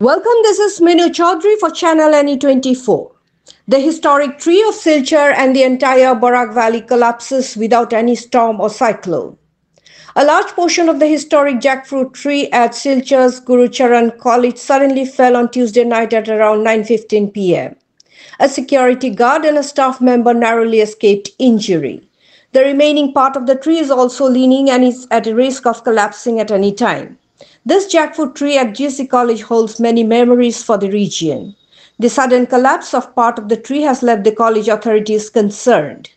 Welcome, this is Minu Chaudhary for Channel NE24. The historic tree of Silchar and the entire Barak Valley collapses without any storm or cyclone. A large portion of the historic jackfruit tree at Silchar's Gurucharan College suddenly fell on Tuesday night at around 9:15 p.m. A security guard and a staff member narrowly escaped injury. The remaining part of the tree is also leaning and is at a risk of collapsing at any time. This jackfruit tree at GC College holds many memories for the region. The sudden collapse of part of the tree has left the college authorities concerned.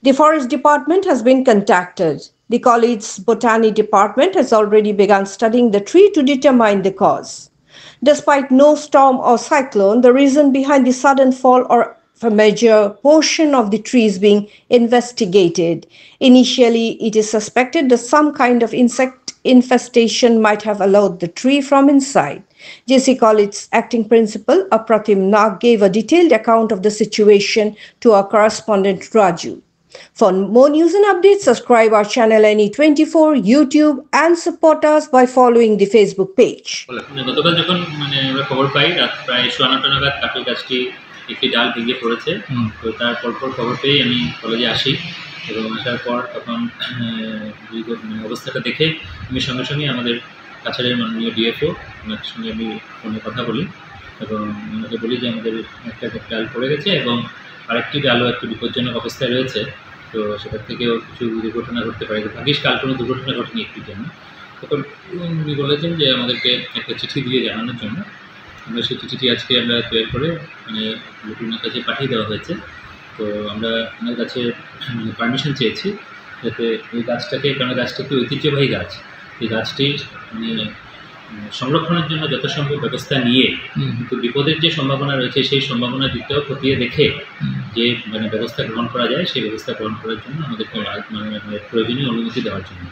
The forest department has been contacted. The college's botany department has already begun studying the tree to determine the cause. Despite no storm or cyclone, the reason behind the sudden fall or a major portion of the tree is being investigated. Initially, it is suspected that some kind of insect infestation might have allowed the tree from inside. JC College's acting principal, Apratim Nag, gave a detailed account of the situation to our correspondent Raju. For more news and updates, subscribe our channel NE24, YouTube, and support us by following the Facebook page. গতকাল যখন আমরা খবর পাই রাত প্রায় 9:30 নাগাদ কাঁঠাল গাছটি একটি ডাল ভেঙে পড়েছে, তো তার পরপর খবর পেয়ে আমি কলেজে আসি এবং আসার পর তখন অবস্থাটা দেখে আমি সঙ্গে সঙ্গে আমাদের কাছাড়ের মাননীয় ডিএফও ওনার সঙ্গে আমি ফোনে কথা বলি এবং ওনাকে বলি যে আমাদের একটা ডাল পড়ে গেছে এবং আরেকটি ডালও একটু বিপজ্জনক অবস্থায় রয়েছে, তো সেটার থেকেও কিছু দুর্ঘটনা ঘটতে পারে। ভাগ্যিস কাল কোনো দুর্ঘটনা ঘটেনি একটু জন্য। তখন উনি বলেছেন যে আমাদেরকে একটা চিঠি দিয়ে জানানোর জন্য। আমরা সেই চিঠিটি আজকে আমরা তৈরি করে ওনার কাছে পাঠিয়ে দেওয়া হয়েছে। তো আমরা ওনার কাছে পারমিশন চেয়েছি যাতে এই গাছটাকে, কারণ গাছটা একটি ঐতিহ্যবাহী গাছ, এই গাছটি সংরক্ষণের জন্য যত সম্ভব ব্যবস্থা নিয়ে কিন্তু বিপদের যে সম্ভাবনা রয়েছে সেই সম্ভাবনার দিকটাও খতিয়ে দেখে যে ব্যবস্থা গ্রহণ করা যায় সেই ব্যবস্থা গ্রহণ করার জন্য আমাদেরকে প্রয়োজনীয় অনুমতি দেওয়ার জন্য।